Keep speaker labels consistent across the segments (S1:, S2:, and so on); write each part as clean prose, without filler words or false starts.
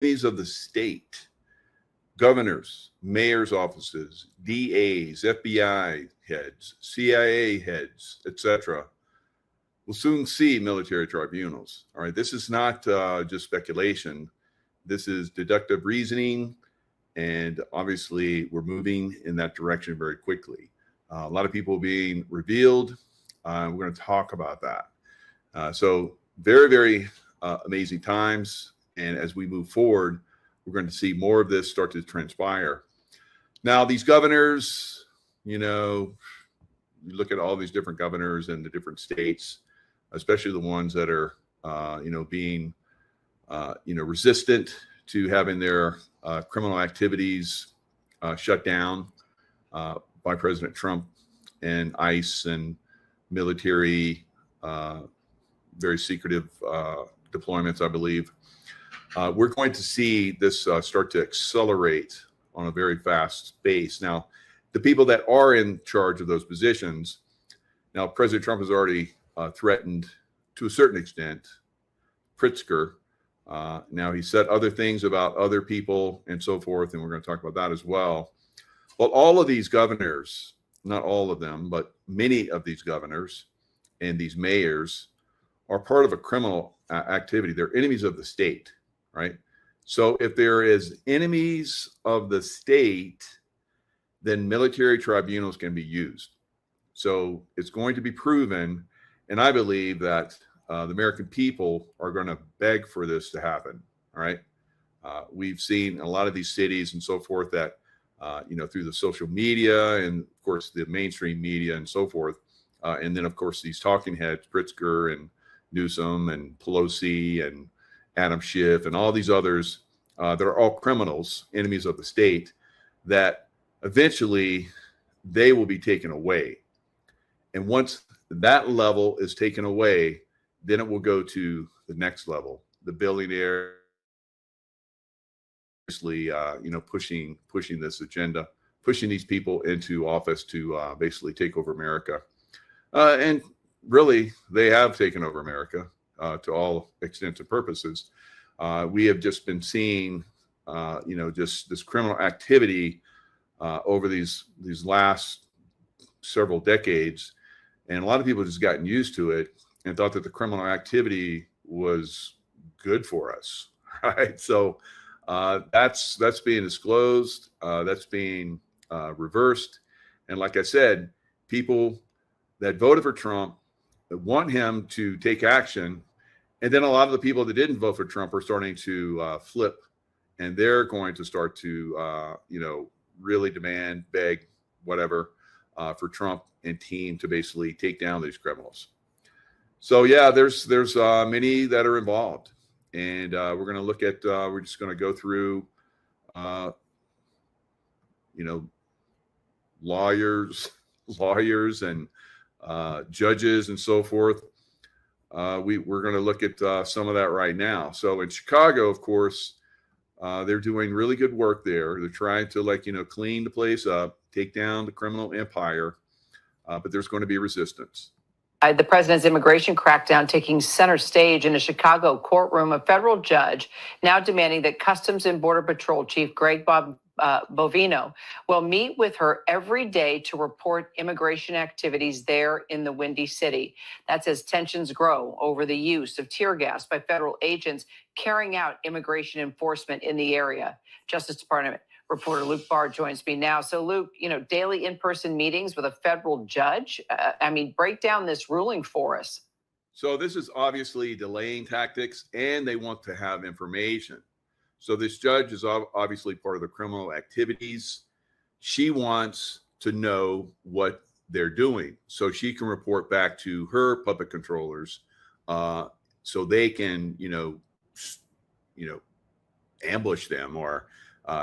S1: enemies of the state, governors, mayor's offices, DAs, FBI heads, CIA heads, etc., will soon see military tribunals. All right, this is not just speculation. This is deductive reasoning, and obviously we're moving in that direction very quickly. A lot of people being revealed. We're going to talk about that. So very, very amazing times. And as we move forward, we're going to see more of this start to transpire. Now, these governors, you look at all these different governors in the different states, especially the ones that are, being, resistant to having their criminal activities shut down by President Trump and ICE and military, very secretive deployments, I believe. We're going to see this start to accelerate on a very fast pace. Now, the people that are in charge of those positions, now President Trump has already threatened to a certain extent Pritzker. Now he said other things about other people and so forth, and we're going to talk about that as well. Well, all of these governors, not all of them, but many of these governors and these mayors are part of a criminal activity. They're enemies of the state, right? So if there is enemies of the state, then military tribunals can be used. So it's going to be proven, and I believe that the American people are going to beg for this to happen, all right? We've seen a lot of these cities and so forth that, through the social media and, of course, the mainstream media and so forth, and then, of course, these talking heads, Pritzker and Newsom and Pelosi and Adam Schiff and all these others that are all criminals, enemies of the state, that eventually they will be taken away. And once that level is taken away, then it will go to the next level, the billionaire, pushing this agenda, pushing these people into office to basically take over America. And really, they have taken over America to all extents and purposes. We have just been seeing, just this criminal activity over these last several decades. And a lot of people just gotten used to it and thought that the criminal activity was good for us, right? So that's being disclosed, that's being reversed. And like I said, people that voted for Trump want him to take action. And then a lot of the people that didn't vote for Trump are starting to flip, and they're going to start to, really demand, beg, whatever, for Trump and team to basically take down these criminals. So yeah, there's many that are involved, and we're going to look at. We're just going to go through, lawyers and judges and so forth. We're going to look at some of that right now. So in Chicago, of course, they're doing really good work there. They're trying to clean the place up, take down the criminal empire, but there's going to be resistance.
S2: The president's immigration crackdown taking center stage in a Chicago courtroom. A federal judge now demanding that Customs and Border Patrol Chief Greg Bovino will meet with her every day to report immigration activities there in the Windy City. That's as tensions grow over the use of tear gas by federal agents carrying out immigration enforcement in the area. Justice Department reporter Luke Barr joins me now. So Luke, daily in-person meetings with a federal judge. Break down this ruling for us.
S1: So this is obviously delaying tactics, and they want to have information. So this judge is obviously part of the criminal activities. She wants to know what they're doing so she can report back to her public controllers, so they can, ambush them or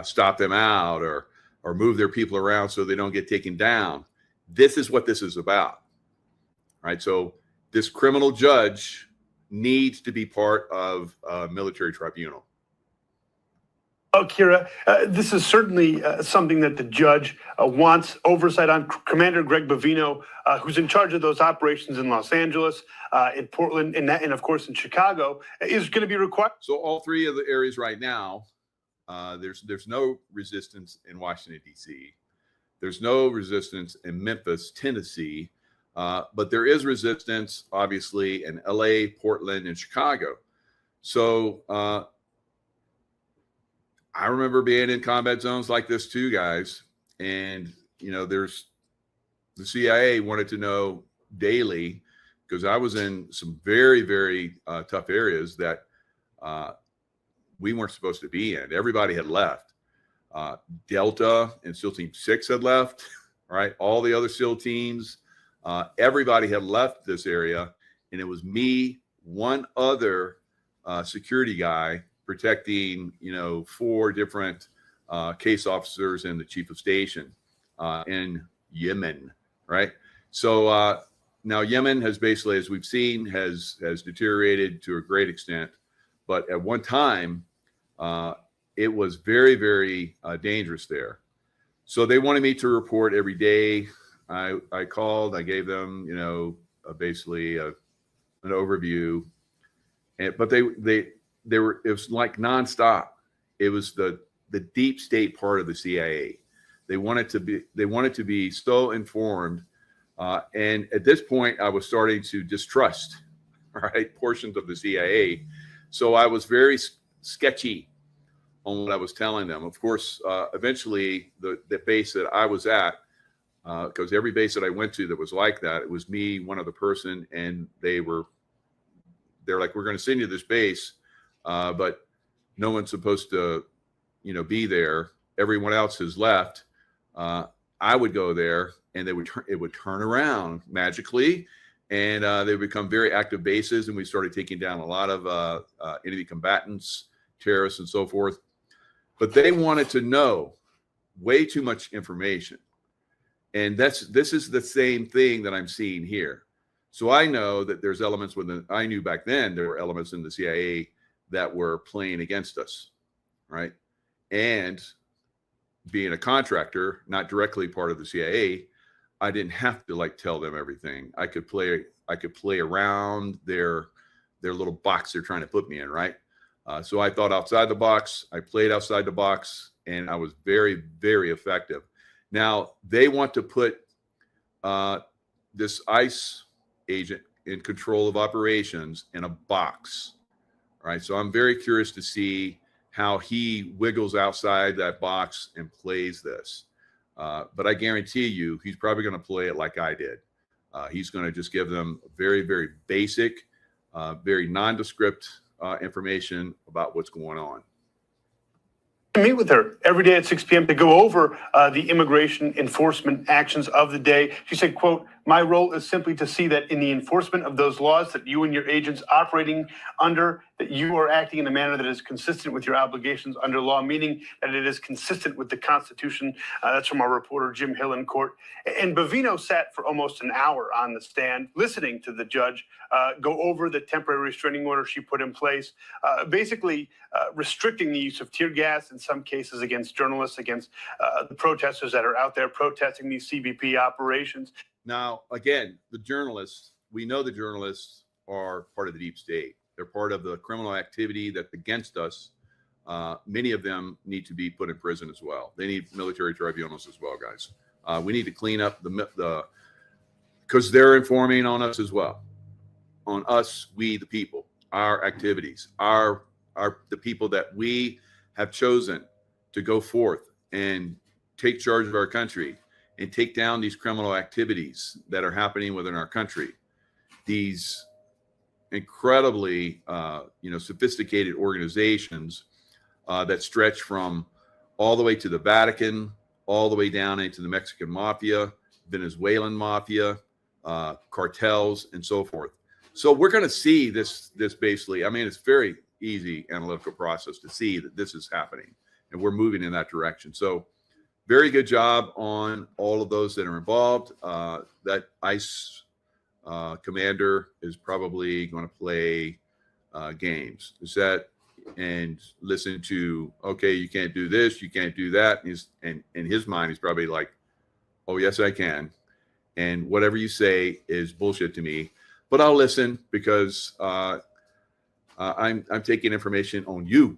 S1: stop them out or move their people around so they don't get taken down. This is what this is about, right? So this criminal judge needs to be part of a military tribunal.
S3: Well, Kira, this is certainly something that the judge wants oversight on. Commander Greg Bovino, who's in charge of those operations in Los Angeles, in Portland, and of course in Chicago, is going to be required.
S1: So all three of the areas right now, there's no resistance in Washington, D.C. There's no resistance in Memphis, Tennessee, but there is resistance, obviously, in L.A., Portland, and Chicago. So I remember being in combat zones like this too, guys. And, there's the CIA wanted to know daily, because I was in some very, very tough areas that we weren't supposed to be in. Everybody had left. Delta and SEAL Team 6 had left, right? All the other SEAL teams, everybody had left this area. And it was me, one other security guy, protecting, 4 different case officers and the chief of station in Yemen, right? So now Yemen has basically, as we've seen, has deteriorated to a great extent. But at one time, it was very, very dangerous there. So they wanted me to report every day. I called, I gave them, basically an overview, but they were, it was like nonstop. It was the deep state part of the CIA. They wanted to be so informed. And at this point, I was starting to distrust, right, portions of the CIA. So I was very sketchy on what I was telling them. Of course, eventually the base that I was at, because every base that I went to that was like that, it was me, one other person, and they're like, we're going to send you this base. But no one's supposed to, be there. Everyone else has left. I would go there, and it would turn around magically, and they would become very active bases. And we started taking down a lot of enemy combatants, terrorists, and so forth. But they wanted to know way too much information, and this is the same thing that I'm seeing here. So I know that there's elements I knew back then there were elements in the CIA that were playing against us, right? And being a contractor, not directly part of the CIA, I didn't have to tell them everything. I could play around their little box they're trying to put me in, right? So I thought outside the box, I played outside the box, and I was very, very effective. Now they want to put this ICE agent in control of operations in a box. Right. So I'm very curious to see how he wiggles outside that box and plays this. But I guarantee you, he's probably going to play it like I did. He's going to just give them very, very basic, very nondescript information about what's going on.
S3: Meet with her every day at 6 p.m. to go over the immigration enforcement actions of the day. She said, quote, "My role is simply to see that in the enforcement of those laws that you and your agents operating under, that you are acting in a manner that is consistent with your obligations under law," meaning that it is consistent with the Constitution. That's from our reporter, Jim Hill, in court. And Bovino sat for almost an hour on the stand, listening to the judge go over the temporary restraining order she put in place, basically restricting the use of tear gas in some cases against journalists, against the protesters that are out there protesting these CBP operations.
S1: Now, again, we know the journalists are part of the deep state. They're part of the criminal activity that's against us. Many of them need to be put in prison as well. They need military tribunals as well, guys. We need to clean up because they're informing on us as well. On us, we the people, our activities, the people that we have chosen to go forth and take charge of our country and take down these criminal activities that are happening within our country. These incredibly, sophisticated organizations that stretch from all the way to the Vatican, all the way down into the Mexican mafia, Venezuelan mafia, cartels, and so forth. So we're going to see this basically. I mean, it's very easy analytical process to see that this is happening, and we're moving in that direction. So very good job on all of those that are involved. That ICE commander is probably going to play games. Is that and listen to, okay, you can't do this, you can't do that. And in his mind, he's probably like, oh, yes, I can. And whatever you say is bullshit to me, but I'll listen because I'm taking information on you.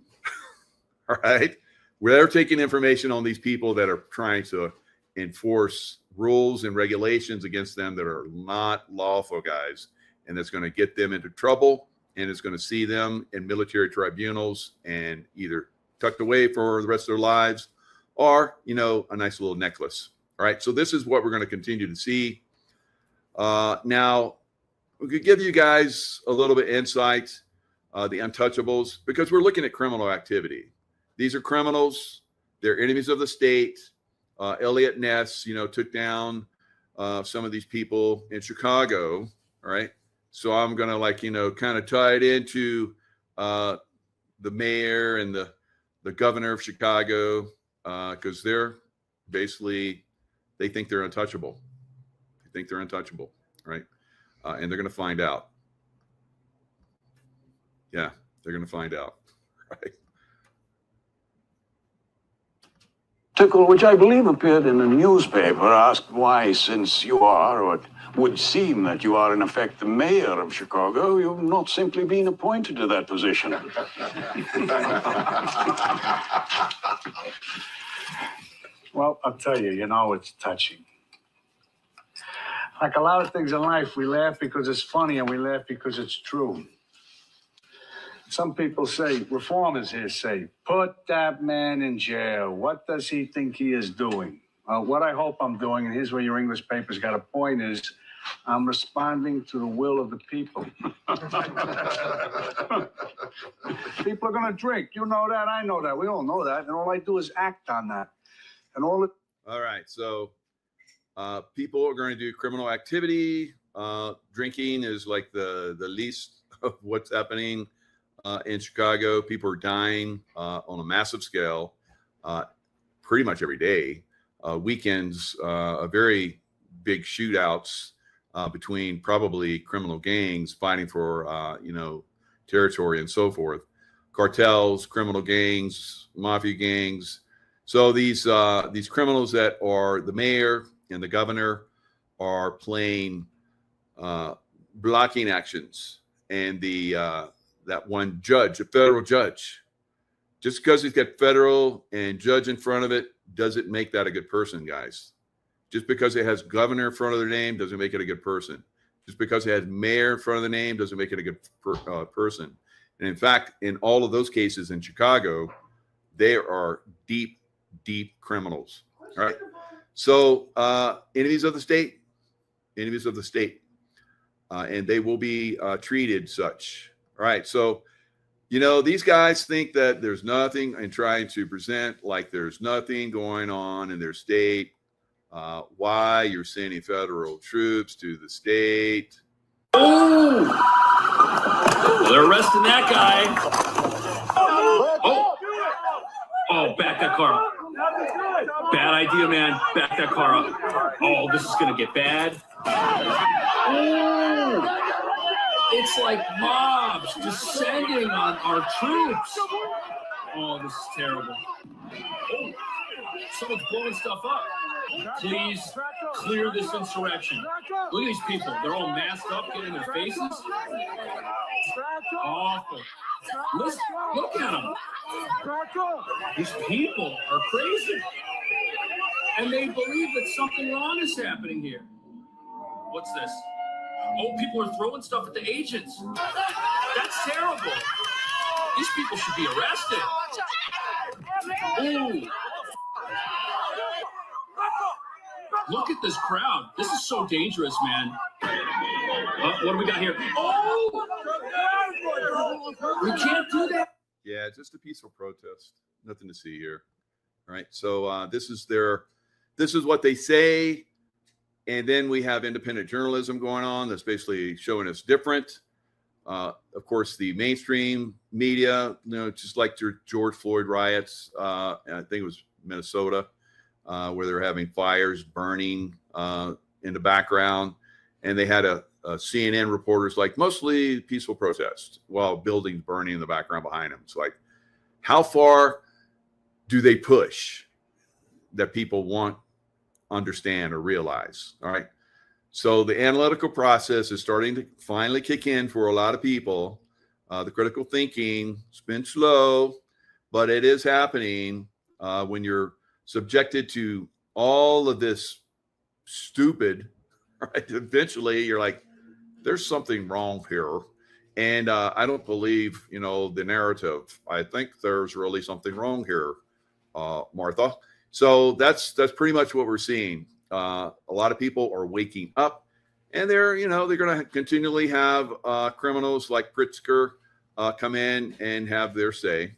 S1: All right. They're taking information on these people that are trying to enforce rules and regulations against them that are not lawful, guys. And that's going to get them into trouble, and it's going to see them in military tribunals and either tucked away for the rest of their lives or, you know, a nice little necklace. All right. So this is what we're going to continue to see. Now, we could give you guys a little bit insight, the untouchables, because we're looking at criminal activity. These are criminals. They're enemies of the state. Elliot Ness, you know, took down some of these people in Chicago. All right. So I'm going to, like, you know, kind of tie it into the mayor and the governor of Chicago, because they're basically, they think they're untouchable. They think they're untouchable. Right. And they're going to find out. Yeah, they're going to find out. Right.
S4: Tickle, which I believe appeared in a newspaper, asked why, since you are, or it would seem that you are in effect the mayor of Chicago, you've not simply been appointed to that position.
S5: Well, I'll tell you, you know, it's touching. Like a lot of things in life, we laugh because it's funny and we laugh because it's true. Some people say, reformers here say, put that man in jail. What does he think he is doing? What I hope I'm doing, and here's where your English paper's got a point, is I'm responding to the will of the people. People are going to drink. You know that. I know that. We all know that. And all I do is act on that. And all
S1: right. So people are going to do criminal activity. Drinking is like the least of what's happening in Chicago. People are dying on a massive scale pretty much every day. Weekends, very big shootouts between probably criminal gangs fighting for, you know, territory and so forth. Cartels, criminal gangs, mafia gangs. So these criminals that are the mayor and the governor are playing blocking actions, and that one judge, a federal judge, just because he's got federal and judge in front of it doesn't make that a good person, guys. Just because it has governor in front of their name doesn't make it a good person. Just because it has mayor in front of the name doesn't make it a good person. And in fact, in all of those cases in Chicago, there are deep, deep criminals. All right. So enemies of the state, and they will be treated such. All right. So, you know, these guys think that there's nothing, and trying to present like there's nothing going on in their state. Why you're sending federal troops to the state.
S6: Oh, they're arresting that guy. Oh, back that car up. Bad idea, man. Back that car up. Oh, this is going to get bad. Oh. It's like mobs descending on our troops. Oh, this is terrible. Oh, someone's blowing stuff up. Please clear this insurrection. Look at these people. They're all masked up, getting their faces. Awful. Listen, look at them. These people are crazy. And they believe that something wrong is happening here. What's this? Oh, people are throwing stuff at the agents. That's terrible. These people should be arrested. Ooh. Look at this crowd. This is so dangerous, man. What do we got here? Oh! We can't do that.
S1: Yeah, just a peaceful protest. Nothing to see here. All right. So this is what they say. And then we have independent journalism going on that's basically showing us different. Of course, the mainstream media, you know, just like George Floyd riots, I think it was Minnesota, where they're having fires burning in the background. And they had a CNN reporters, like mostly peaceful protests while buildings burning in the background behind them. It's like, how far do they push that people want, understand, or realize? All right. So the analytical process is starting to finally kick in for a lot of people. The critical thinking has been slow, but it is happening when you're subjected to all of this stupid, right? Eventually you're like, there's something wrong here. And I don't believe, the narrative. I think there's really something wrong here, Martha. So that's pretty much what we're seeing. A lot of people are waking up, and they're going to continually have criminals like Pritzker come in and have their say.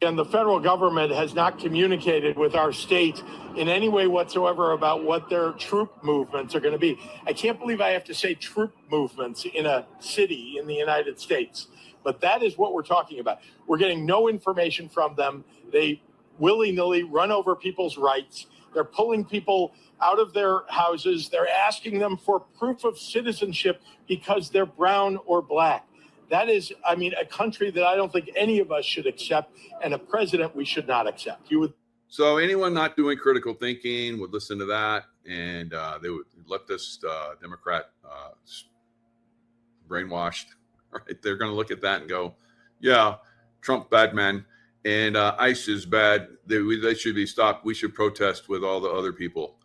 S7: And the federal government has not communicated with our state in any way whatsoever about what their troop movements are going to be. I can't believe I have to say troop movements in a city in the United States, but that is what we're talking about. We're getting no information from them. They willy-nilly run over people's rights. They're pulling people out of their houses. They're asking them for proof of citizenship because they're brown or black. That is, a country that I don't think any of us should accept, and a president we should not accept.
S1: So anyone not doing critical thinking would listen to that, and they would let this Democrat brainwashed. Right? They're going to look at that and go, yeah, Trump bad man, and ICE is bad. They should be stopped. We should protest with all the other people.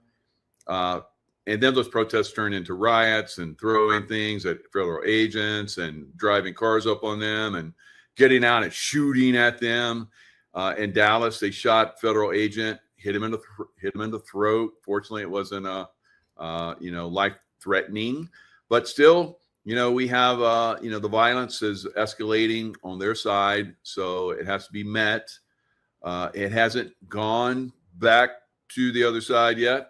S1: And then those protests turn into riots and throwing things at federal agents and driving cars up on them and getting out and shooting at them. In Dallas, they shot federal agent, hit him in the throat. Fortunately, it wasn't life-threatening, but still, we have the violence is escalating on their side, so it has to be met. It hasn't gone back to the other side yet.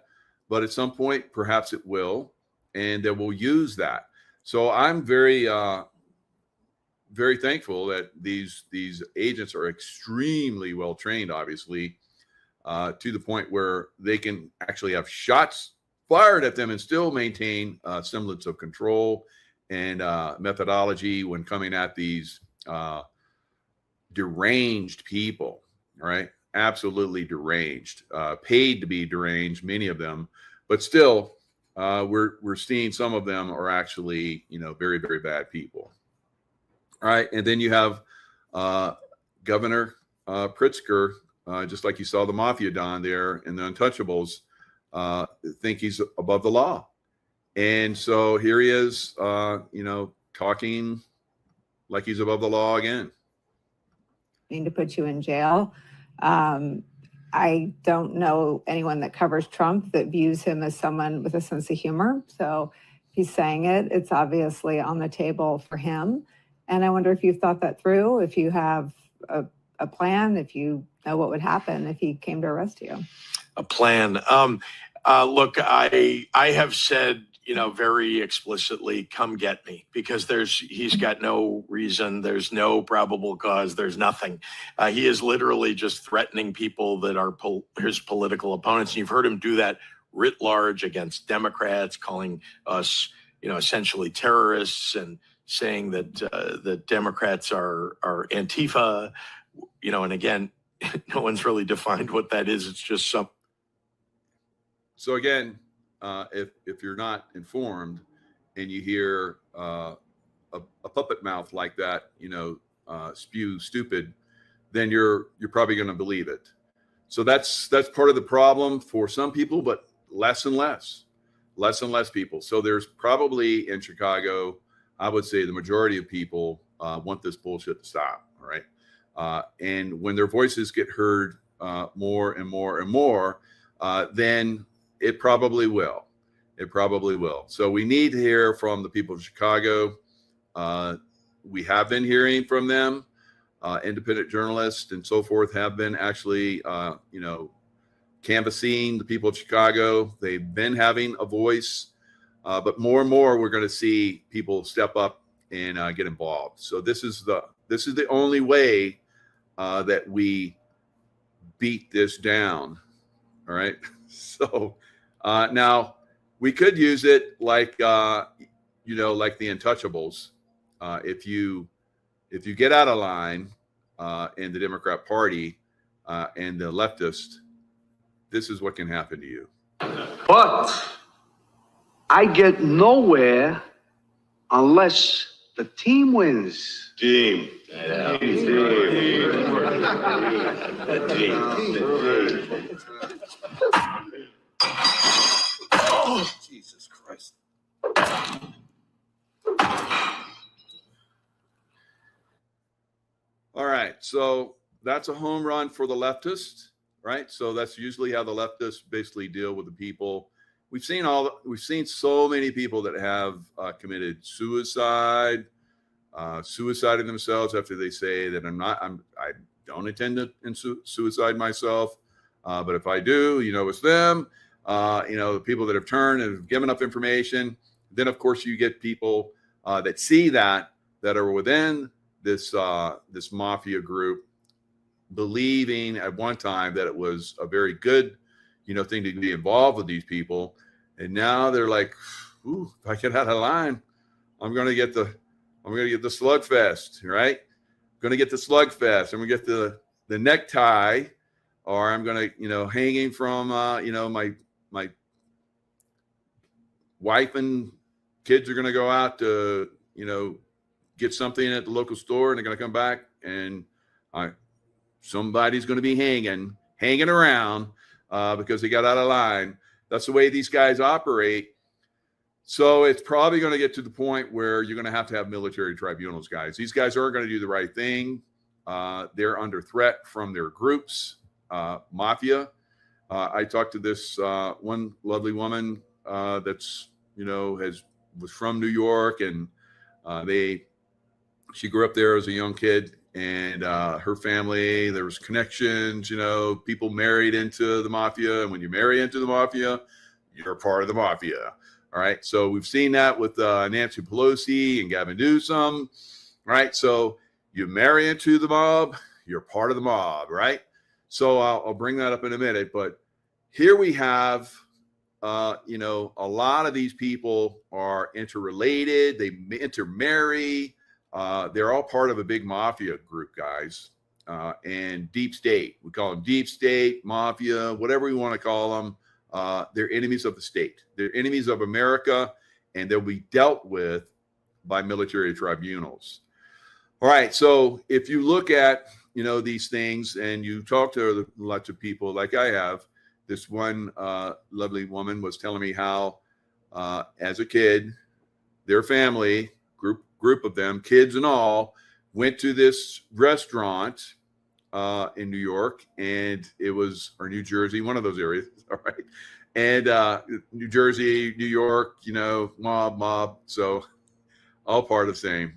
S1: But at some point, perhaps it will, and then we'll use that. So I'm very, very thankful that these agents are extremely well trained, obviously, to the point where they can actually have shots fired at them and still maintain a semblance of control and methodology when coming at these deranged people, right? Absolutely deranged, paid to be deranged, many of them, but still, we're seeing some of them are actually, very, very bad people. All right, and then you have Governor Pritzker, just like you saw the mafia don there in the Untouchables, think he's above the law, and so here he is, talking like he's above the law again.
S8: To put you in jail. I don't know anyone that covers Trump that views him as someone with a sense of humor. So if he's saying it, it's obviously on the table for him. And I wonder if you've thought that through, if you have a plan, if you know what would happen if he came to arrest you.
S9: A plan. Look, I have said, very explicitly, come get me, because he's got no reason. There's no probable cause. There's nothing. He is literally just threatening people that are his political opponents. And you've heard him do that writ large against Democrats, calling us, essentially terrorists, and saying that the Democrats are Antifa, and again, no one's really defined what that is. It's just some.
S1: So again, if you're not informed and you hear a puppet mouth like that, spew stupid, then you're probably going to believe it. So that's part of the problem for some people, but less and less people. So there's probably in Chicago, I would say the majority of people want this bullshit to stop. All right. And when their voices get heard more and more and more, then it probably will. It probably will. So we need to hear from the people of Chicago. We have been hearing from them. Independent journalists and so forth have been actually, canvassing the people of Chicago. They've been having a voice, but more and more we're going to see people step up and get involved. So this is the only way that we beat this down. All right. So now we could use it like like the Untouchables, if you get out of line in the Democrat Party and the leftist, this is what can happen to you.
S5: But I get nowhere unless the team wins.
S4: Team.
S1: Oh, Jesus Christ. All right, so that's a home run for the leftists, right? So that's usually how the leftists basically deal with the people. We've seen so many people that have committed suicide, suicided themselves after they say that I don't intend to suicide myself, but if I do, it's them. The people that have turned and have given up information. Then, of course, you get people that see that are within this mafia group, believing at one time that it was a very good, thing to be involved with these people, and now they're like, "Ooh, if I get out of line, I'm going to get the slugfest, right? I'm going to get the slugfest. I'm going to get the necktie, or I'm going to, hanging from, my wife and kids are going to go out to, get something at the local store, and they're going to come back, and somebody's going to be hanging around because they got out of line." That's the way these guys operate. So it's probably going to get to the point where you're going to have military tribunals, guys. These guys aren't going to do the right thing. They're under threat from their groups, mafia. I talked to this one lovely woman that's, was from New York, and she grew up there as a young kid, and her family, there was connections, people married into the mafia. And when you marry into the mafia, you're part of the mafia. All right. So we've seen that with Nancy Pelosi and Gavin Newsom. Right. So you marry into the mob, you're part of the mob. Right. So I'll bring that up in a minute. But here we have, a lot of these people are interrelated. They intermarry. They're all part of a big mafia group, guys, and deep state. We call them deep state, mafia, whatever we want to call them. They're enemies of the state. They're enemies of America, and they'll be dealt with by military tribunals. All right. So if you look at, these things, and you talk to lots of people like I have, this one lovely woman was telling me how, as a kid, their family, group of them, kids and all, went to this restaurant in New York, and it was, or New Jersey, one of those areas. All right. And New Jersey, New York, mob. So all part of the same.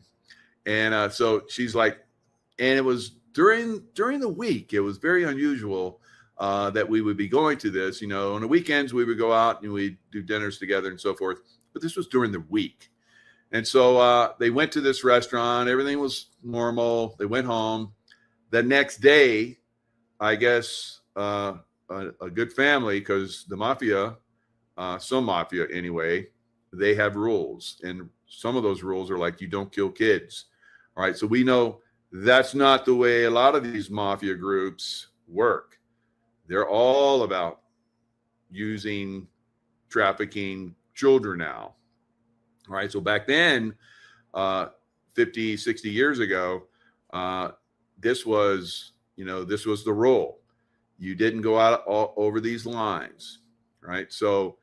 S1: And so she's like, and it was during the week, it was very unusual that we would be going to this, on the weekends we would go out and we'd do dinners together and so forth. But this was during the week. And so they went to this restaurant. Everything was normal. They went home. The next day, I guess, a good family, because the mafia, some mafia anyway, they have rules. And some of those rules are like, you don't kill kids. All right. So we know that's not the way a lot of these mafia groups work. They're all about trafficking children now. All right. So back then, 50, 60 years ago, this was the rule. You didn't go out over these lines. Right. So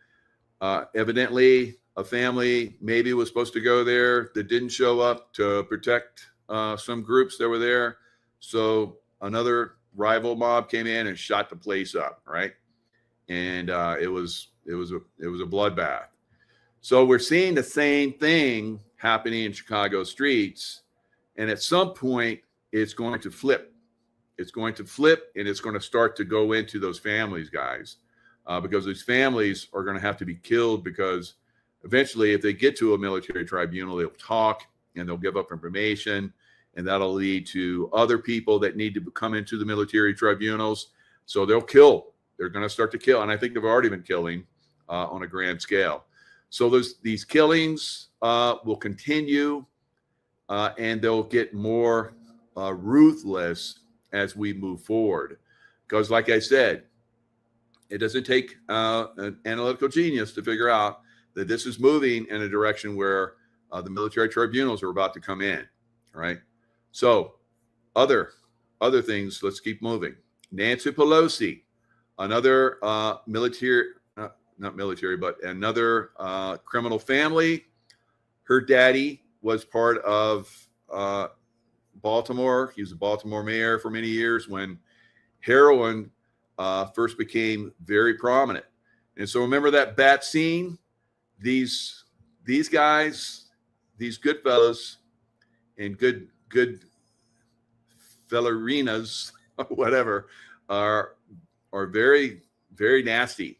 S1: evidently a family maybe was supposed to go there that didn't show up to protect some groups that were there. So another rival mob came in and shot the place up. Right. And it was a bloodbath. So we're seeing the same thing happening in Chicago streets. And at some point, it's going to flip. It's going to flip, and it's going to start to go into those families, guys, because these families are going to have to be killed, because eventually, if they get to a military tribunal, they'll talk and they'll give up information, and that'll lead to other people that need to come into the military tribunals. So they'll kill. They're going to start to kill. And I think they've already been killing on a grand scale. So these killings will continue, and they'll get more ruthless as we move forward. Because like I said, it doesn't take an analytical genius to figure out that this is moving in a direction where the military tribunals are about to come in, right? So other things, let's keep moving. Nancy Pelosi, another not military, but another criminal family. Her daddy was part of Baltimore. He was a Baltimore mayor for many years when heroin first became very prominent. And so remember that bat scene? These guys, these good fellas and good fellerinas, whatever, are very, very nasty.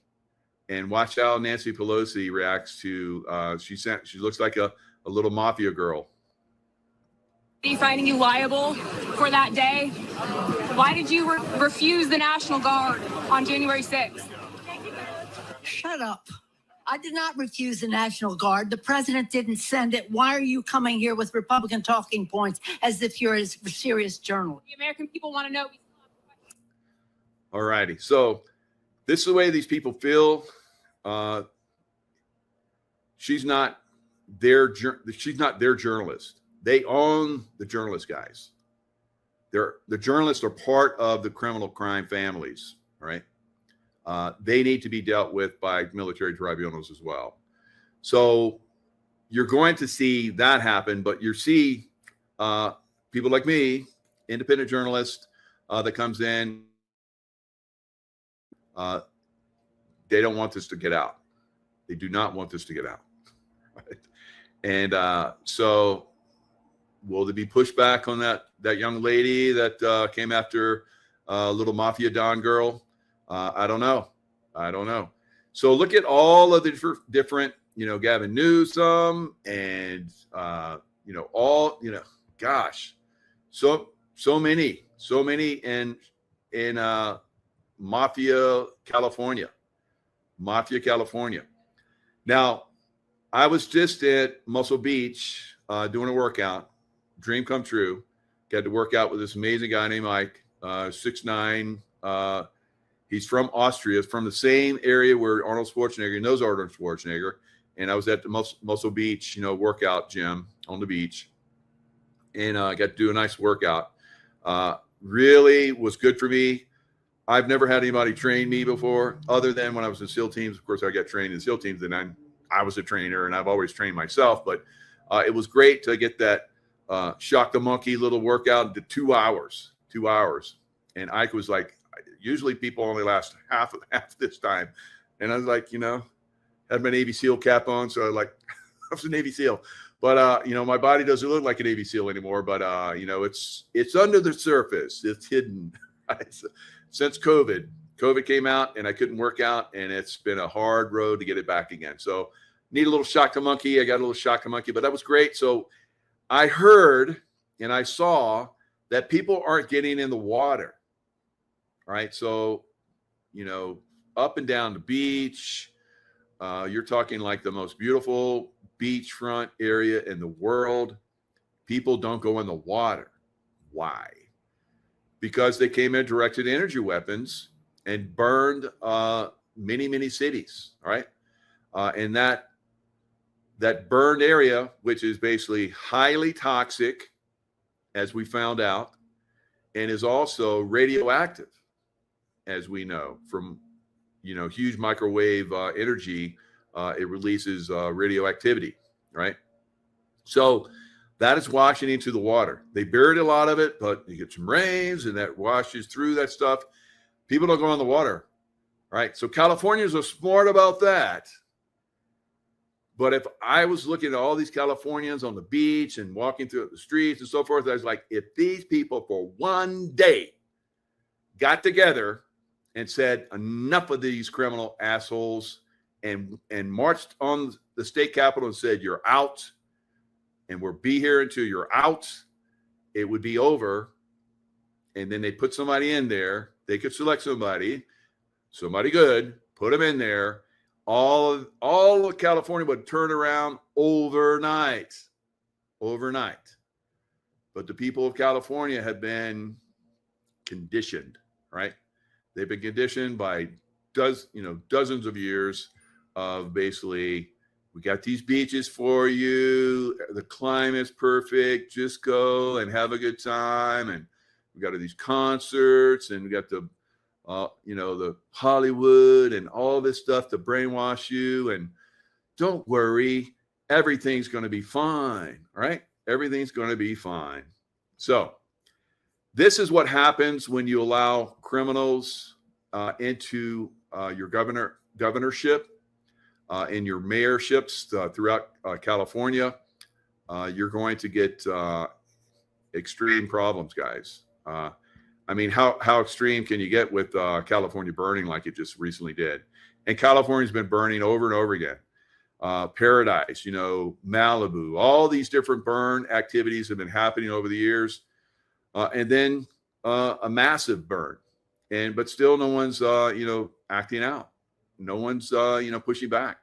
S1: And watch how Nancy Pelosi reacts to, she looks like a little mafia girl.
S10: Finding you liable for that day. Why did you refuse the National Guard on January 6th?
S11: Shut up. I did not refuse the National Guard. The president didn't send it. Why are you coming here with Republican talking points as if you're a serious journalist?
S10: The American people want to know.
S1: All righty. So this is the way these people feel. She's not their journalist. They own the journalist guys. The journalists are part of the criminal crime families, right? They need to be dealt with by military tribunals as well. So you're going to see that happen, but you see people like me, independent journalist that comes in. They don't want this to get out. They do not want this to get out. Right? And so will there be pushback on that young lady that came after little mafia Don girl? I don't know. So look at all of the different, Gavin Newsom and, gosh, so many in Mafia, California. Now, I was just at Muscle Beach doing a workout. Dream come true. Got to work out with this amazing guy named Mike, 6'9". He's from Austria, from the same area where Arnold Schwarzenegger knows Arnold Schwarzenegger. And I was at the Muscle Beach, workout gym on the beach, and I got to do a nice workout. Really was good for me. I've never had anybody train me before, other than when I was in SEAL teams. Of course, I got trained in SEAL teams, and I was a trainer, and I've always trained myself. But it was great to get that shock the monkey little workout into 2 hours. And Ike was like, usually people only last half this time. And I was like, had my Navy SEAL cap on. So I was a Navy SEAL. But, my body doesn't look like a Navy SEAL anymore. But, it's under the surface. It's hidden. Since COVID came out and I couldn't work out, and it's been a hard road to get it back again. So need a little shock to monkey. I got a little shock to monkey, but that was great. So I heard and I saw that people aren't getting in the water. All right. So, up and down the beach, you're talking like the most beautiful beachfront area in the world. People don't go in the water. Why? Because they came in directed energy weapons and burned many cities. All right. And that burned area, which is basically highly toxic, as we found out, and is also radioactive, as we know from, huge microwave energy. It releases radioactivity, right? So that is washing into the water. They buried a lot of it, but you get some rains and that washes through that stuff. People don't go in the water, right? So Californians are smart about that. But if I was looking at all these Californians on the beach and walking through the streets and so forth, I was like, if these people for one day got together and said, enough of these criminal assholes, and marched on the state capitol and said, you're out, and we'll be here until you're out, it would be over. And then they put somebody in there. They could select somebody good, put them in there. all of California would turn around overnight. But the people of California have been conditioned, right? They've been conditioned by dozens of years of basically, we got these beaches for you. The climate's perfect. Just go and have a good time. And we got these concerts, and we got the Hollywood and all this stuff to brainwash you. And don't worry, everything's going to be fine, right? Everything's going to be fine. So this is what happens when you allow criminals into your governorship and your mayorships throughout California. You're going to get extreme problems, guys. I mean, how extreme can you get with California burning like it just recently did? And California's been burning over and over again. Paradise, Malibu, all these different burn activities have been happening over the years. And then a massive burn. But still no one's, acting out. No one's, pushing back.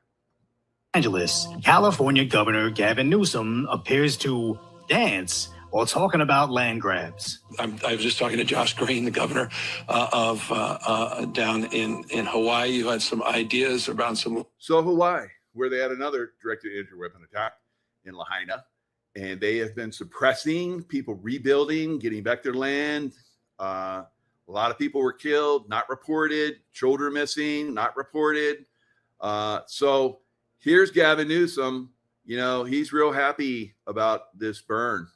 S12: Angeles, California Governor Gavin Newsom appears to dance while talking about land grabs.
S13: I was just talking to Josh Green, the governor of down in Hawaii, who had some ideas around some.
S1: So Hawaii, where they had another directed energy weapon attack in Lahaina, and they have been suppressing people rebuilding, getting back their land. A lot of people were killed, not reported. Children missing, not reported. So here's Gavin Newsom. He's real happy about this burn.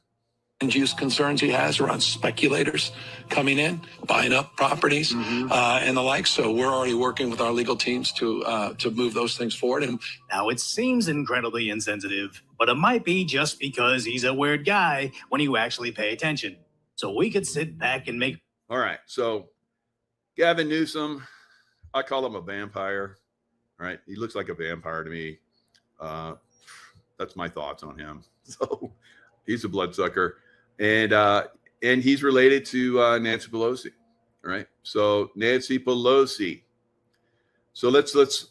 S13: And use concerns he has around speculators coming in, buying up properties, and the like. So we're already working with our legal teams to move those things forward. And
S12: now it seems incredibly insensitive, but it might be just because he's a weird guy when you actually pay attention. So we could sit back and make.
S1: All right. So Gavin Newsom, I call him a vampire. Right? He looks like a vampire to me. That's my thoughts on him. So he's a bloodsucker. And he's related to Nancy Pelosi, right? So Nancy Pelosi. So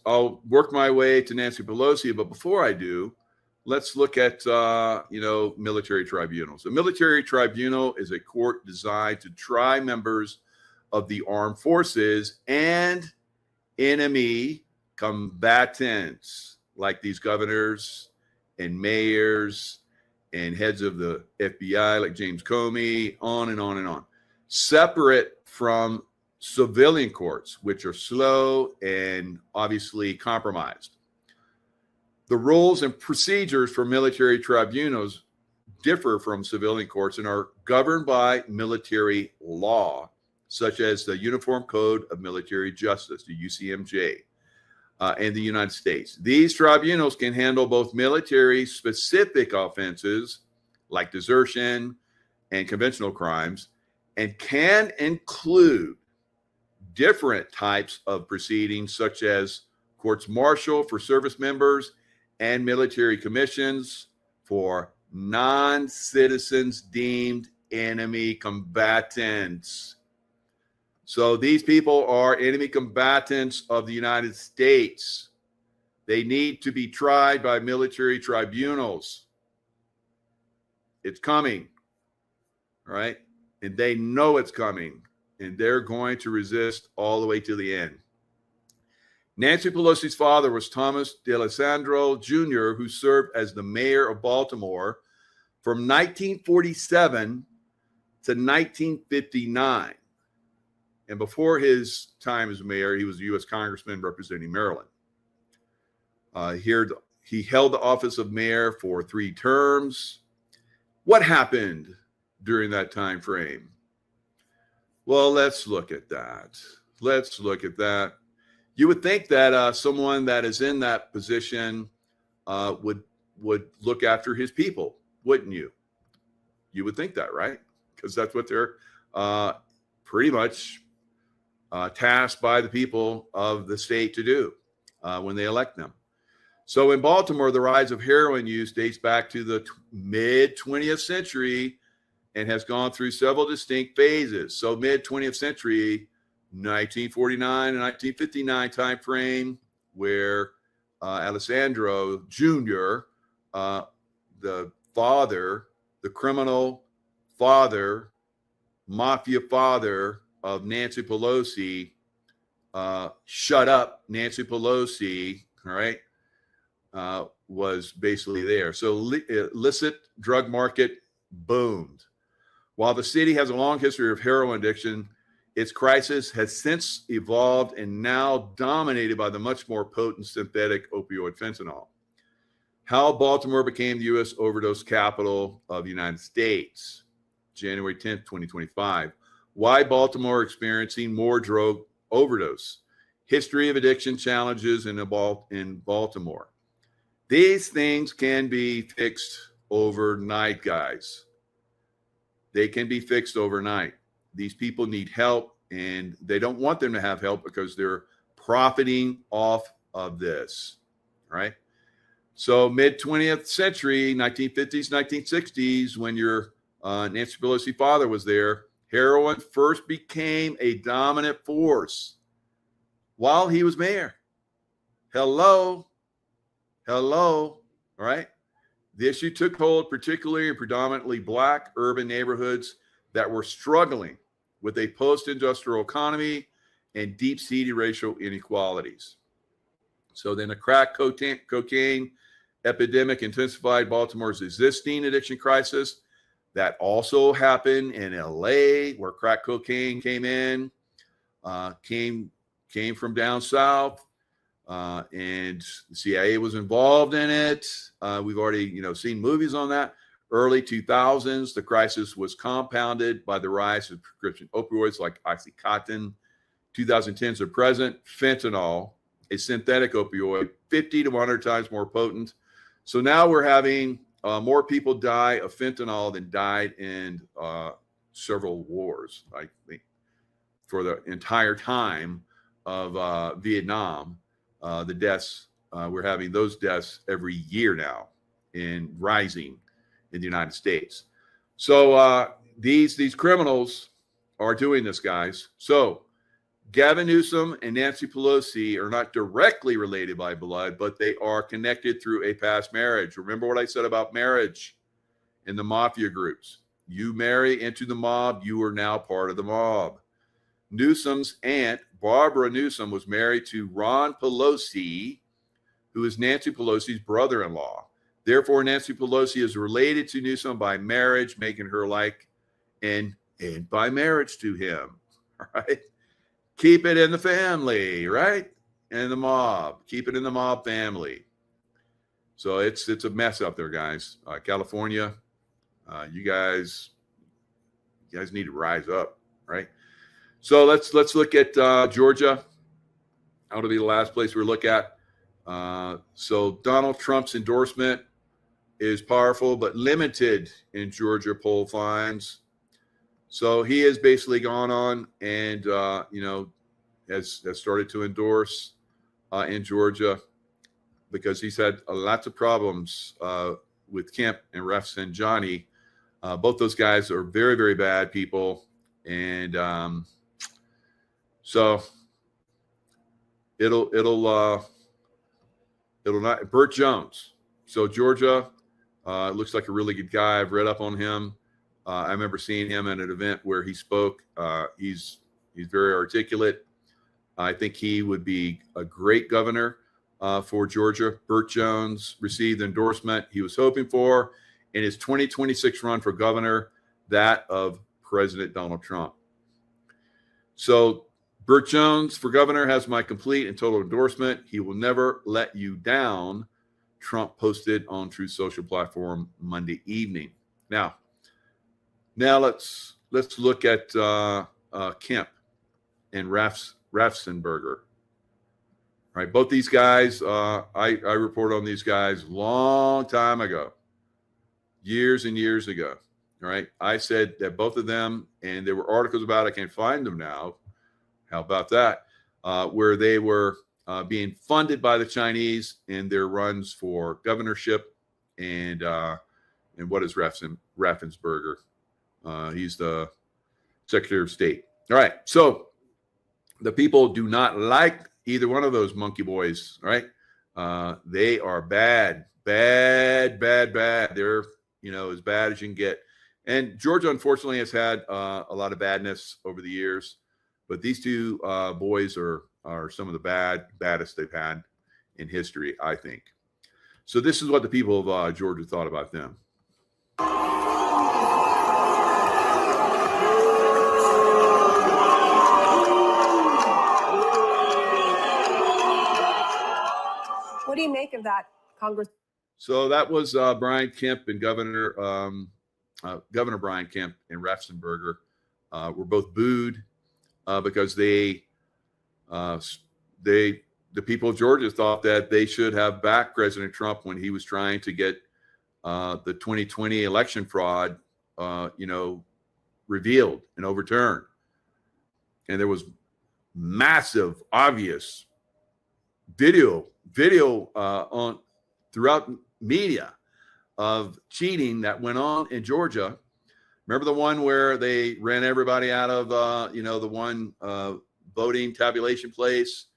S1: I'll work my way to Nancy Pelosi, but before I do, let's look at military tribunals. A military tribunal is a court designed to try members of the armed forces and enemy combatants, like these governors and mayors and heads of the FBI like James Comey, on and on and on. Separate from civilian courts, which are slow and obviously compromised. The rules and procedures for military tribunals differ from civilian courts and are governed by military law, such as the Uniform Code of Military Justice, the UCMJ, in the United States. These tribunals can handle both military-specific offenses like desertion and conventional crimes, and can include different types of proceedings, such as courts-martial for service members and military commissions for non-citizens deemed enemy combatants. So these people are enemy combatants of the United States. They need to be tried by military tribunals. It's coming, right? And they know it's coming, and they're going to resist all the way to the end. Nancy Pelosi's father was Thomas D'Alessandro Jr., who served as the mayor of Baltimore from 1947 to 1959. And before his time as mayor, he was a U.S. congressman representing Maryland. Here, he held the office of mayor for 3 terms. What happened during that time frame? Well, let's look at that. You would think that someone that is in that position would look after his people, wouldn't you? You would think that, right? Because that's what they're pretty much tasked by the people of the state to do when they elect them. So in Baltimore, the rise of heroin use dates back to the mid-20th century and has gone through several distinct phases. So mid-20th century, 1949 and 1959 time frame, where Alessandro Jr., the father, the criminal father, mafia father of Nancy Pelosi, shut up Nancy Pelosi, all right, was basically there. So illicit drug market boomed. While the city has a long history of heroin addiction, its crisis has since evolved and now dominated by the much more potent synthetic opioid fentanyl. How Baltimore became the U.S. overdose capital of the United States, January 10th, 2025. Why Baltimore experiencing more drug overdose. History of addiction challenges in Baltimore. These things can be fixed overnight, guys. They can be fixed overnight. These people need help, and they don't want them to have help because they're profiting off of this, right? So mid-20th century, 1950s, 1960s, when your Nancy Pelosi father was there, heroin first became a dominant force while he was mayor. Hello, all right? The issue took hold particularly in predominantly Black urban neighborhoods that were struggling with a post-industrial economy and deep-seated racial inequalities. So then a crack cocaine epidemic intensified Baltimore's existing addiction crisis. That also happened in LA, where crack cocaine came in, came from down south, and the CIA was involved in it. We've already, seen movies on that. Early 2000s, the crisis was compounded by the rise of prescription opioids like Oxycontin. 2010s are present. Fentanyl, a synthetic opioid, 50 to 100 times more potent. So now we're having more people die of fentanyl than died in several wars, I think, for the entire time of Vietnam. The deaths, we're having those deaths every year now in rising in the United States. So these criminals are doing this, guys. So Gavin Newsom and Nancy Pelosi are not directly related by blood, but they are connected through a past marriage. Remember what I said about marriage in the mafia groups. You marry into the mob, you are now part of the mob. Newsom's aunt, Barbara Newsom, was married to Ron Pelosi, who is Nancy Pelosi's brother-in-law. Therefore, Nancy Pelosi is related to Newsom by marriage, making her like and by marriage to him. All right. Keep it in the family, right? And the mob. Keep it in the mob family. So it's a mess up there, guys. California, you guys need to rise up, right? So let's look at Georgia. That'll be the last place we look at. So Donald Trump's endorsement is powerful but limited in Georgia poll finds. So he has basically gone on and has started to endorse in Georgia because he's had lots of problems with Kemp and Rafsanjani. Both those guys are very, very bad people, and so it'll not. Burt Jones. So Georgia looks like a really good guy. I've read up on him. I remember seeing him at an event where he spoke. He's very articulate. I think he would be a great governor for Georgia. Burt Jones received the endorsement he was hoping for in his 2026 run for governor, that of President Donald Trump. So Burt Jones for governor has my complete and total endorsement. He will never let you down, Trump posted on Truth Social platform Monday evening. Now let's look at Kemp and Rafsenberger. Right, both these guys, I reported on these guys long time ago, years and years ago. All right, I said that both of them, and there were articles about it, I can't find them now. How about that? Where they were being funded by the Chinese in their runs for governorship, and what is Raffensperger? He's the Secretary of State. All right, so the people do not like either one of those monkey boys, right? They are bad. They're, as bad as you can get. And Georgia, unfortunately, has had a lot of badness over the years. But these two boys are some of the baddest they've had in history, I think. So this is what the people of Georgia thought about them.
S14: What do you make of that, Congress?
S1: So that was Brian Kemp and Governor Brian Kemp and Ratzenberger were both booed because the people of Georgia thought that they should have backed President Trump when he was trying to get the 2020 election fraud, revealed and overturned. And there was massive, obvious video on throughout media of cheating that went on in Georgia. Remember the one where they ran everybody out of, the one voting tabulation place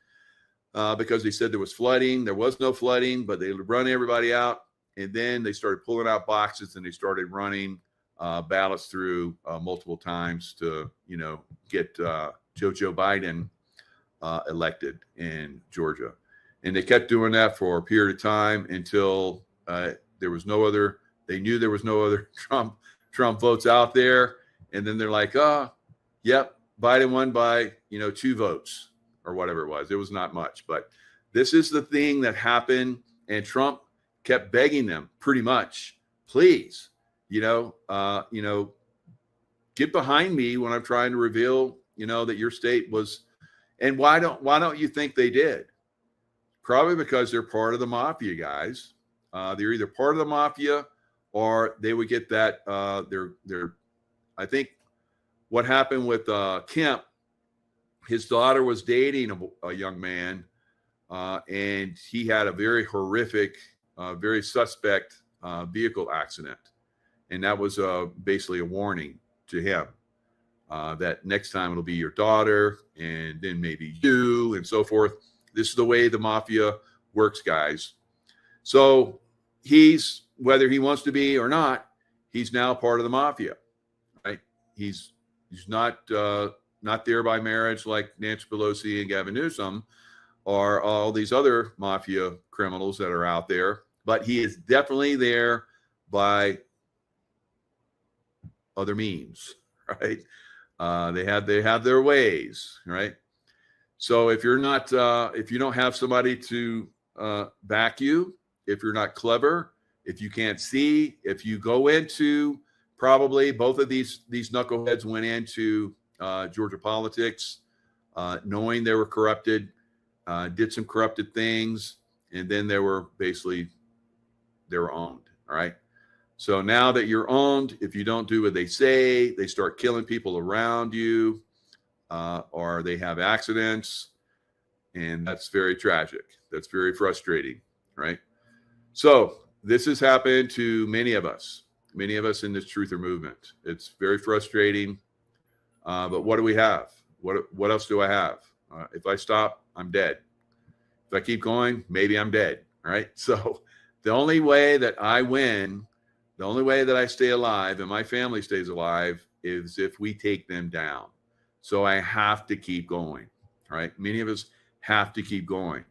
S1: because they said there was flooding. There was no flooding, but they run everybody out. And then they started pulling out boxes and they started running ballots through multiple times to, get Joe Biden elected in Georgia. And they kept doing that for a period of time until there was no other. They knew there was no other Trump votes out there. And then they're like, yep, Biden won by, 2 votes or whatever it was. It was not much. But this is the thing that happened. And Trump kept begging them pretty much, please, get behind me when I'm trying to reveal, that your state was. And why don't you think they did? Probably because they're part of the mafia, guys. They're either part of the mafia or they would get that. I think what happened with Kemp, his daughter was dating a young man, and he had a very horrific, very suspect vehicle accident. And that was basically a warning to him that next time it'll be your daughter and then maybe you and so forth. This is the way the mafia works, guys. So he's, whether he wants to be or not, he's now part of the mafia, right? He's not there by marriage like Nancy Pelosi and Gavin Newsom or all these other mafia criminals that are out there, but he is definitely there by other means, right? They have their ways, right? So if you're not, if you don't have somebody to back you, if you're not clever, if you can't see, if you go into, probably both of these knuckleheads went into Georgia politics, knowing they were corrupted, did some corrupted things, and then they were owned. All right. So now that you're owned, if you don't do what they say, they start killing people around you. Or they have accidents, and that's very tragic. That's very frustrating, right? So this has happened to many of us in this truther movement. It's very frustrating, but what do we have? What else do I have? If I stop, I'm dead. If I keep going, maybe I'm dead, all right? So the only way that I win, the only way that I stay alive and my family stays alive is if we take them down. So I have to keep going. All right. Many of us have to keep going.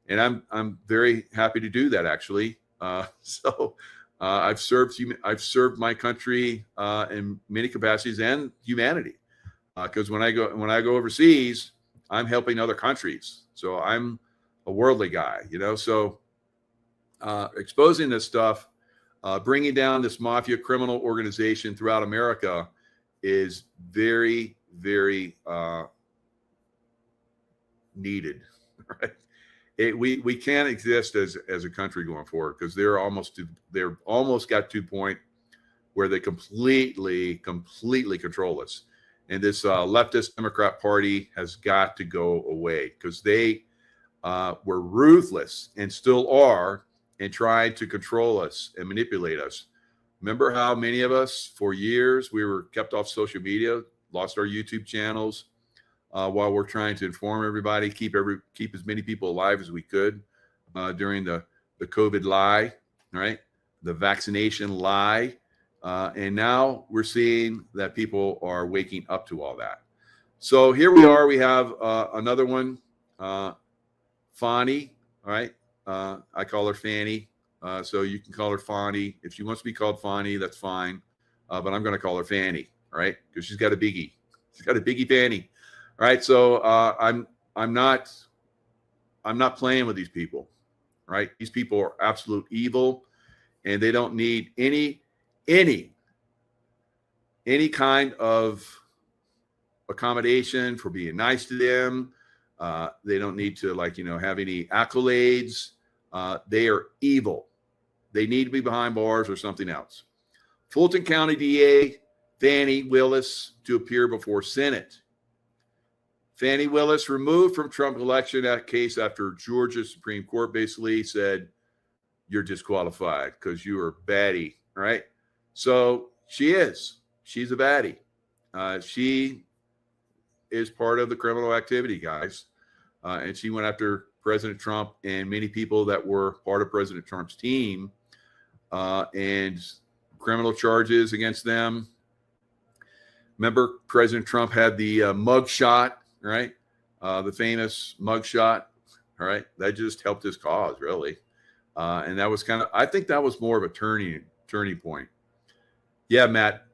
S1: And I'm very happy to do that, actually. I've served my country in many capacities and humanity. Because when I go overseas, I'm helping other countries. So I'm a worldly guy, So exposing this stuff, bringing down this mafia criminal organization throughout America is very, very needed, right? We can't exist as a country going forward because they're almost got to a point where they completely control us. And this leftist Democrat Party has got to go away because they were ruthless and still are in trying to control us and manipulate us. Remember how many of us for years we were kept off social media, lost our YouTube channels while we're trying to inform everybody, keep as many people alive as we could during the COVID lie, right? The vaccination lie. And now we're seeing that people are waking up to all that. So here we are. We have another one, Fani, all right? I call her Fanny. So you can call her Fani. If she wants to be called Fani, that's fine. But I'm going to call her Fanny, all right? Because she's got a biggie. She's got a biggie Fanny. All right. So I'm not playing with these people, right? These people are absolute evil, and they don't need any kind of accommodation for being nice to them. They don't need to have any accolades. They are evil. They need to be behind bars or something else. Fulton County DA Fannie Willis to appear before Senate. Fannie Willis removed from Trump election case after Georgia Supreme Court basically said, you're disqualified because you are baddie, right? So she's a baddie. She is part of the criminal activity, guys. And she went after President Trump and many people that were part of President Trump's team, and criminal charges against them. Remember, President Trump had the mug shot, right? The famous mug shot, all right? That just helped his cause, really. And that was I think that was more of a turning point. Yeah, Matt,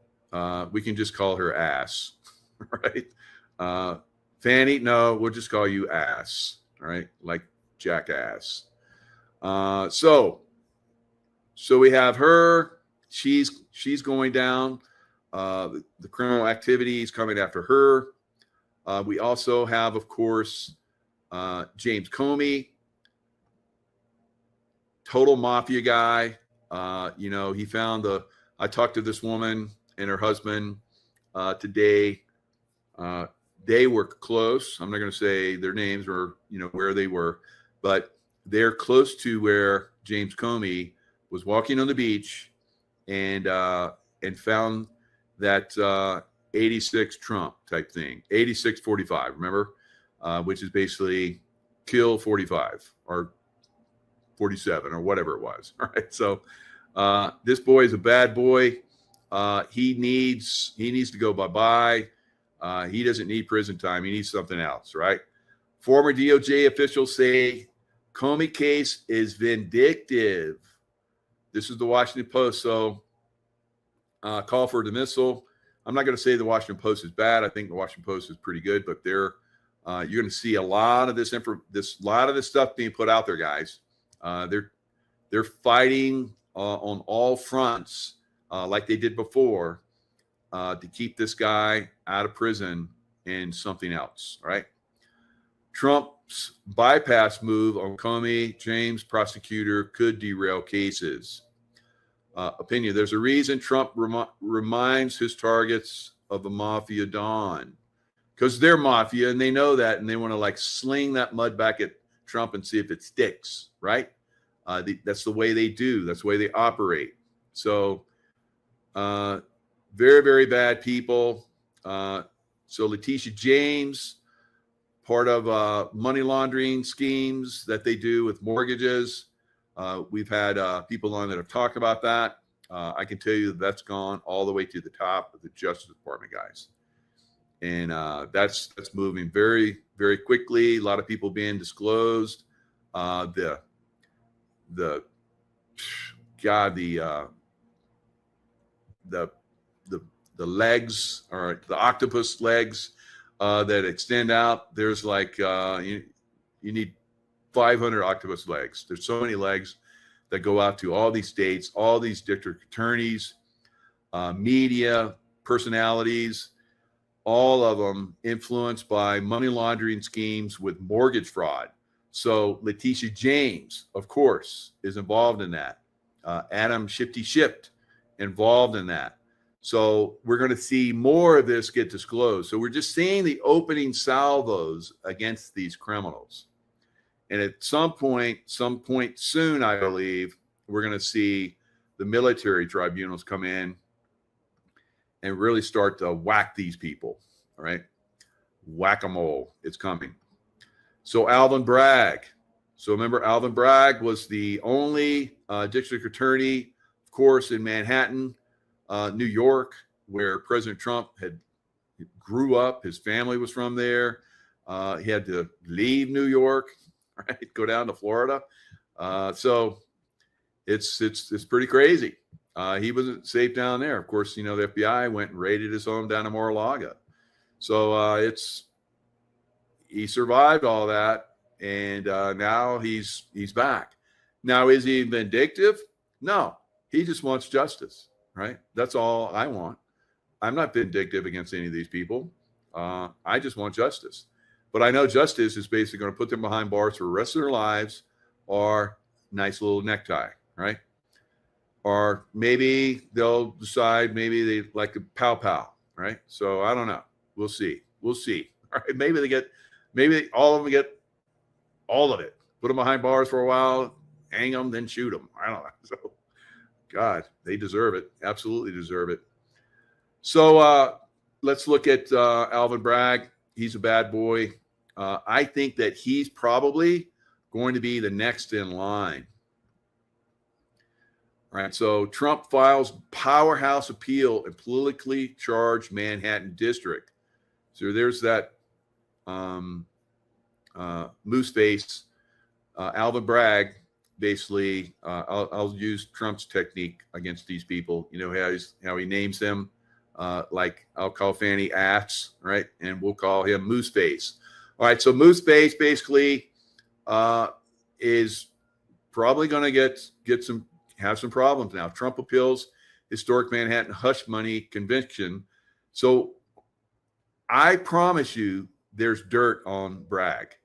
S1: we can just call her ass, right? Fanny, no, we'll just call you ass, all right? Like jackass. So we have her. She's going down. The criminal activity is coming after her. We also have, of course, James Comey, total mafia guy. He found I talked to this woman and her husband today. They were close. I'm not going to say their names or, where they were, but they're close to where James Comey was walking on the beach and found that 86 Trump type thing, 86-45, remember, which is basically kill 45 or 47 or whatever it was. All right. So this boy is a bad boy. He needs to go bye-bye. He doesn't need prison time. He needs something else, right? Former DOJ officials say Comey case is vindictive. This is the Washington Post. So call for dismissal. I'm not going to say the Washington Post is bad. I think the Washington Post is pretty good, but you're going to see a lot of this stuff being put out there, guys. They're fighting on all fronts like they did before to keep this guy out of prison and something else, right? Trump's bypass move on Comey, James prosecutor could derail cases. Opinion. There's a reason Trump reminds his targets of the mafia dawn, because they're mafia and they know that, and they want to sling that mud back at Trump and see if it sticks, right? That's the way they do. That's the way they operate. So very, very bad people. So Letitia James, part of money laundering schemes that they do with mortgages. We've had people on that have talked about that. I can tell you that's gone all the way to the top of the Justice Department, guys. And that's moving very, very quickly. A lot of people being disclosed. The legs, or the octopus legs that extend out. There's you need 500 octopus legs. There's so many legs that go out to all these states, all these district attorneys, media personalities, all of them influenced by money laundering schemes with mortgage fraud. So Letitia James, of course, is involved in that. Adam Shifty Shipped involved in that. So we're going to see more of this get disclosed. So we're just seeing the opening salvos against these criminals. And at some point soon, I believe, we're going to see the military tribunals come in and really start to whack these people, all right? Whack-a-mole, it's coming. So Alvin Bragg, So remember, Alvin Bragg was the only district attorney, of course, in Manhattan, New York, where President Trump grew up. His family was from there. He had to leave New York, right? Go down to Florida. So it's pretty crazy. He wasn't safe down there. Of course, the FBI went and raided his home down in Mar-a-Lago. So he survived all that, and now he's back. Now, is he vindictive? No, he just wants justice, right? That's all I want. I'm not vindictive against any of these people. I just want justice. But I know justice is basically going to put them behind bars for the rest of their lives, or nice little necktie, right? Or maybe they'll decide maybe they like a pow, right? So I don't know. We'll see. All right. Maybe all of them get all of it. Put them behind bars for a while, hang them, then shoot them. I don't know. So, God, they deserve it. Absolutely deserve it. So let's look at Alvin Bragg. He's a bad boy. I think that he's probably going to be the next in line. All right. So Trump files powerhouse appeal in politically charged Manhattan district. So there's that moose face. Alvin Bragg, basically, I'll use Trump's technique against these people. You know how he names them. Like I'll call Fanny Ass, right? And we'll call him Moose Face. All right, so Moose Face basically is probably going to have some problems now. Trump appeals historic Manhattan hush money conviction. So I promise you, there's dirt on Bragg.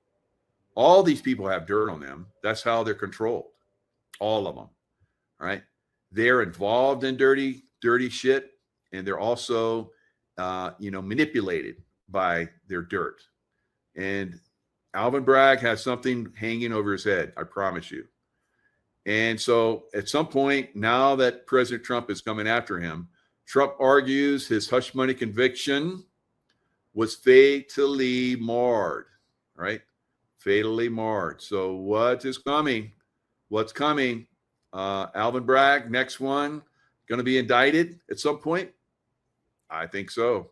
S1: All these people have dirt on them. That's how they're controlled. All of them, right? They're involved in dirty shit. And they're also, manipulated by their dirt. And Alvin Bragg has something hanging over his head, I promise you. And so at some point, now that President Trump is coming after him, Trump argues his hush money conviction was fatally marred, right? Fatally marred. So what is coming? What's coming? Alvin Bragg, next one, going to be indicted at some point? I think so.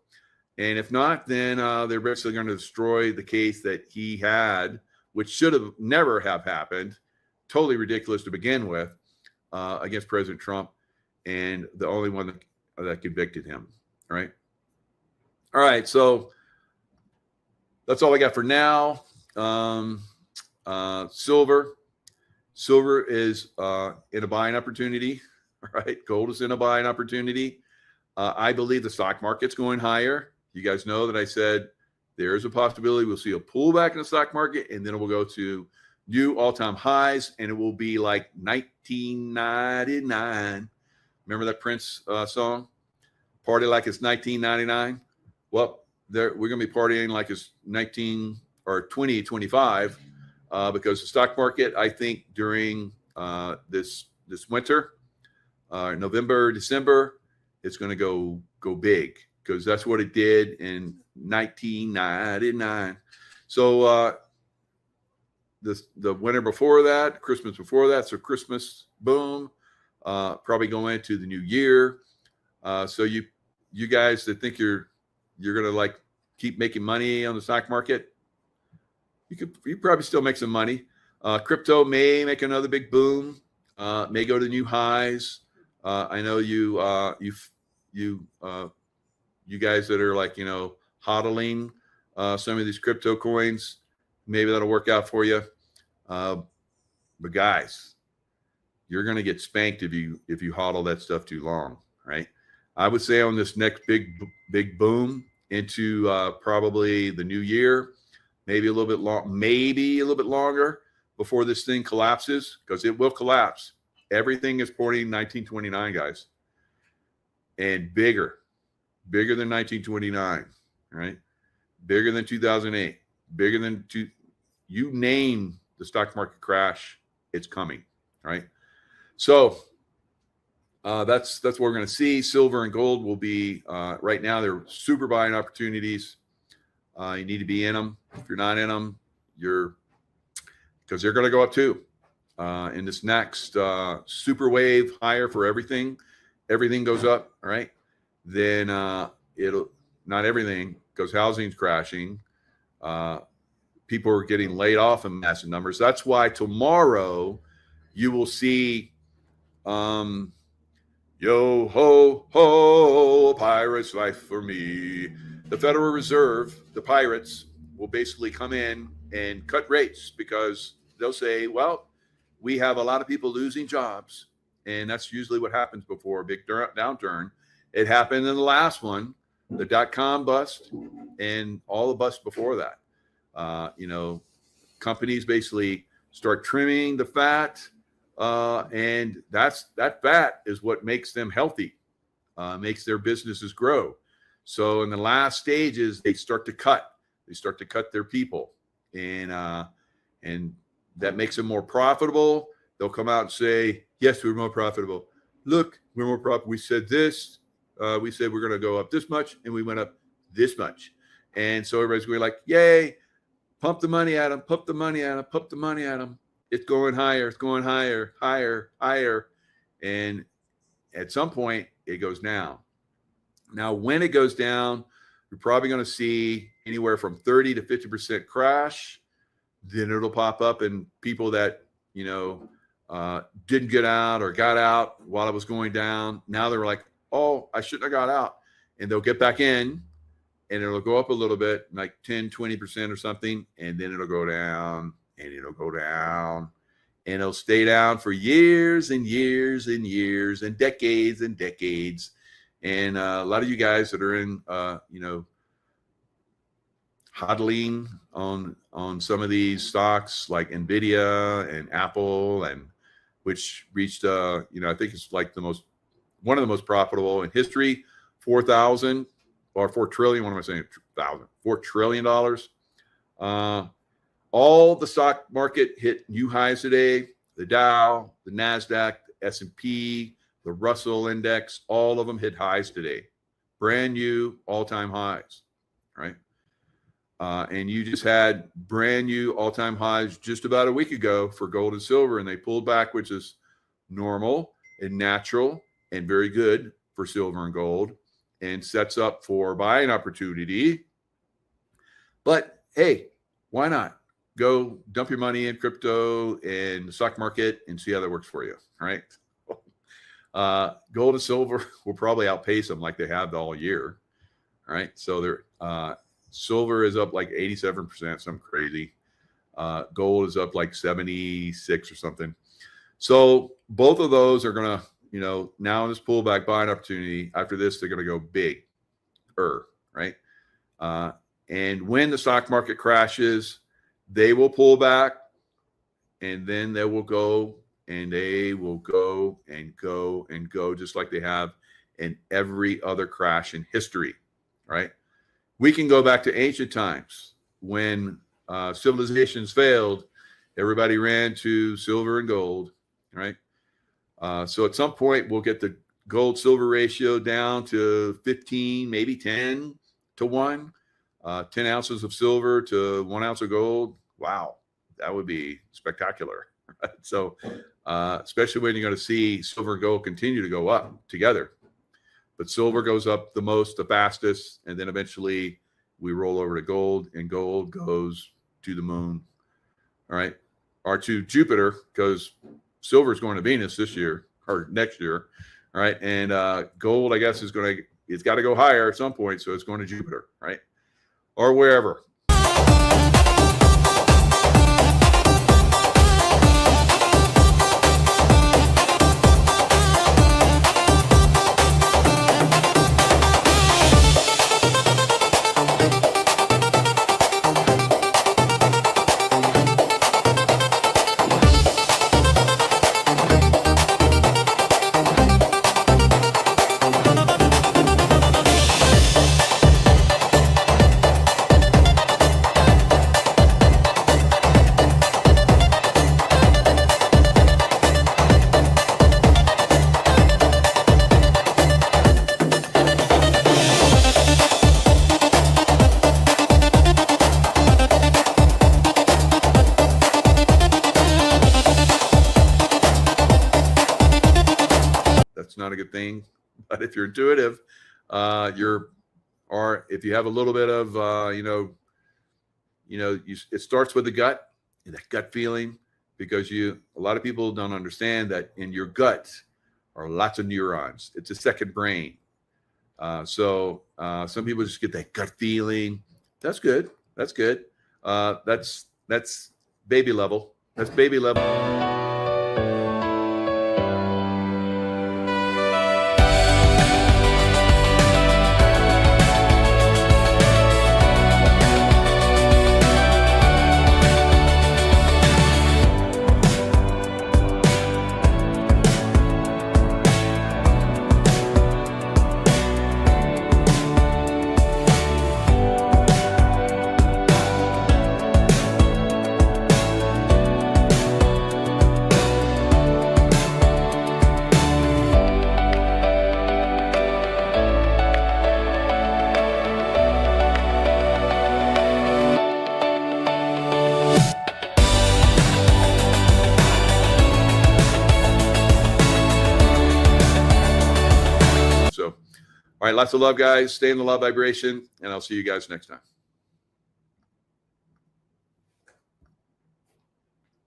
S1: And if not, then they're basically going to destroy the case that he had, which should have never have happened. Totally ridiculous to begin with, against President Trump, and the only one that convicted him. Right. All right. So that's all I got for now. Silver is in a buying opportunity. Right. Gold is in a buying opportunity. I believe the stock market's going higher. You guys know that I said there is a possibility we'll see a pullback in the stock market, and then it will go to new all-time highs, and it will be like 1999. Remember that Prince song? Party like it's 1999. Well, we're going to be partying like it's 2025 because the stock market, I think, during this winter, November, December, it's going to go big because that's what it did in 1999. So the winter before that, Christmas before that, so Christmas, boom, probably going into the new year. So you guys that think you're going to like keep making money on the stock market, you probably still make some money. Crypto may make another big boom, may go to new highs. I know you guys that are like, hodling some of these crypto coins, maybe that'll work out for you. But guys, you're going to get spanked if you hodl that stuff too long, right? I would say on this next big boom into probably the new year, maybe a little bit longer before this thing collapses, because it will collapse. Everything is pointing 1929, guys, and bigger than 1929, right? Bigger than 2008, bigger than you name the stock market crash, it's coming, right? So that's what we're going to see. Silver and gold will be right now. They're super buying opportunities. You need to be in them. If you're not in them, you're because they're going to go up too. In this next super wave higher for everything goes up, all right? Then it'll, not everything, because housing's crashing. People are getting laid off in massive numbers. That's why tomorrow you will see yo ho ho, pirates life for me. The Federal Reserve, the pirates, will basically come in and cut rates because they'll say, well, we have a lot of people losing jobs. And that's usually what happens before a big downturn. It happened in the last one, the dot-com bust, and all the busts before that. Companies basically start trimming the fat, and that fat is what makes them healthy, makes their businesses grow. So in the last stages, they start to cut. They start to cut their people, and that makes them more profitable. They'll come out and say, yes, we're more profitable. Look, we're more profitable. We said this. We said we're going to go up this much, and we went up this much. And so everybody's going like, yay, pump the money at them, pump the money at them, pump the money at them. It's going higher. It's going higher, higher, higher. And at some point, it goes down. Now, when it goes down, you're probably going to see anywhere from 30 to 50% crash. Then it'll pop up, and people that, didn't get out or got out while it was going down, now they're like, oh, I shouldn't have got out. And they'll get back in, and it'll go up a little bit, like 10, 20% or something. And then it'll go down, and it'll go down, and it'll stay down for years and years and years and decades and decades. And a lot of you guys that are in, hodling on some of these stocks like Nvidia and Apple, and which reached, I think it's like one of the most profitable in history, 4,000 or 4 trillion. What am I saying? $4 trillion. All the stock market hit new highs today. The Dow, the NASDAQ, the S&P, the Russell Index, all of them hit highs today. Brand new all-time highs, right? And you just had brand new all-time highs just about a week ago for gold and silver, and they pulled back, which is normal and natural and very good for silver and gold, and sets up for buying opportunity. But hey, why not go dump your money in crypto and the stock market and see how that works for you, right? Gold and silver will probably outpace them like they have all year, right? So they're silver is up like 87%, something crazy. Gold is up like 76 or something. So both of those are going to, now in this pullback buying opportunity, after this, they're going to go big, right? And when the stock market crashes, they will pull back, and then they will go, and they will go and go and go, just like they have in every other crash in history, right? We can go back to ancient times when civilizations failed. Everybody ran to silver and gold, right? So at some point, we'll get the gold-silver ratio down to 15, maybe 10 to 1, 10 ounces of silver to 1 ounce of gold. Wow, that would be spectacular. Right? So especially when you're going to see silver and gold continue to go up together. But silver goes up the most, the fastest, and then eventually we roll over to gold, and gold goes to the moon, all right, or to Jupiter, because silver is going to Venus this year or next year, all right, and gold, I guess, it's got to go higher at some point, so it's going to Jupiter, right, or wherever. That's not a good thing. But if you're intuitive, or if you have a little bit of, it starts with the gut, and that gut feeling, because a lot of people don't understand that in your gut are lots of neurons. It's a second brain. So some people just get that gut feeling. That's good. That's good. That's baby level. That's baby level. All right, lots of love, guys. Stay in the love vibration, and I'll see you guys next time.